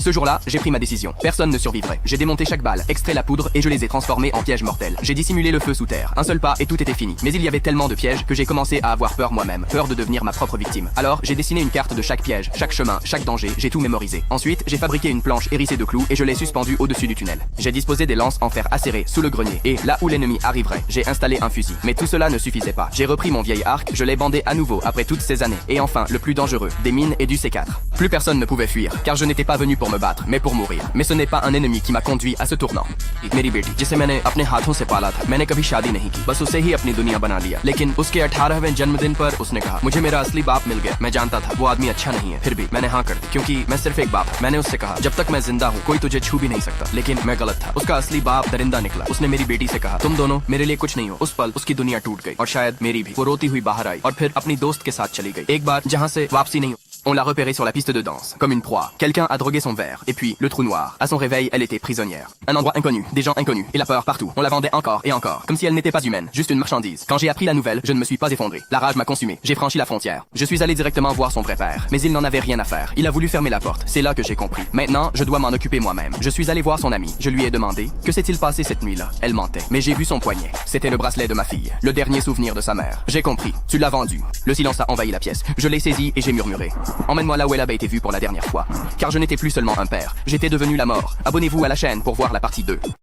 Ce jour-là, j'ai pris ma décision. Personne ne survivrait. J'ai démonté chaque balle, extrait la poudre et je les ai transformés en pièges mortels. J'ai dissimulé le feu sous terre. Un seul pas et tout était fini. Mais il y avait tellement de pièges que j'ai commencé à avoir peur moi-même. Peur de devenir ma propre victime. Alors, j'ai dessiné une carte de chaque piège, chaque chemin, chaque danger. J'ai tout mémorisé. Ensuite, j'ai fabriqué une planche hérissée de clous et je l'ai suspendue au-dessus du tunnel. J'ai disposé des lances en fer acéré sous le grenier. Et là où l'ennemi arriverait, j'ai installé un fusil. Mais tout cela ne suffisait pas. J'ai repris mon vieil arc, je l'ai bandé à nouveau après toutes ces années. Et enfin, le plus dangereux, des mines et du C4. Plus personne ne pouvait fuir, car je n'étais pas venu pour me battre, mais pour mourir. Mais ce n'est pas un ennemi qui m'a conduit à ce tournant. मेरी बेटी जिसे मैंने अपने हाथों से पाला था, मैंने कभी शादी नहीं की, बस उसे ही अपनी दुनिया बना लिया। लेकिन उसके 18वें जन्मदिन पर उसने कहा मुझे मेरा असली बाप मिल गया। मैं जानता था वो आदमी अच्छा नहीं है, फिर भी मैंने हाँ कर दी क्योंकि मैं सिर्फ एक बाप। मैंने उससे कहा जब तक मैं जिंदा हूँ कोई तुझे छू भी नहीं सकता, लेकिन मैं गलत था। उसका असली बाप दरिंदा निकला। उसने मेरी बेटी से कहा तुम दोनों मेरे लिए कुछ नहीं हो। उस पल उसकी दुनिया टूट गई और शायद मेरी भी। वो रोती हुई बाहर आई और फिर अपनी दोस्त के साथ चली गई, एक बार जहाँ से वापसी नहीं। On l'a repérée sur la piste de danse, comme une proie. Quelqu'un a drogué son verre, et puis le trou noir. À son réveil, elle était prisonnière. Un endroit inconnu, des gens inconnus, et la peur partout. On la vendait encore et encore, comme si elle n'était pas humaine, juste une marchandise. Quand j'ai appris la nouvelle, je ne me suis pas effondré. La rage m'a consumé. J'ai franchi la frontière. Je suis allé directement voir son vrai père, mais il n'en avait rien à faire. Il a voulu fermer la porte. C'est là que j'ai compris. Maintenant, je dois m'en occuper moi-même. Je suis allé voir son ami. Je lui ai demandé que s'est-il passé cette nuit-là. Elle mentait, mais j'ai vu son poignet. C'était le bracelet de ma fille, le dernier souvenir de sa mère. J'ai compris. Tu l'as vendu. Le silence a envahi la pièce. Je l'ai saisi et j'ai murmuré. Emmène-moi là où elle avait été vue pour la dernière fois. Car je n'étais plus seulement un père. J'étais devenu la mort. Abonnez-vous à la chaîne pour voir la partie 2.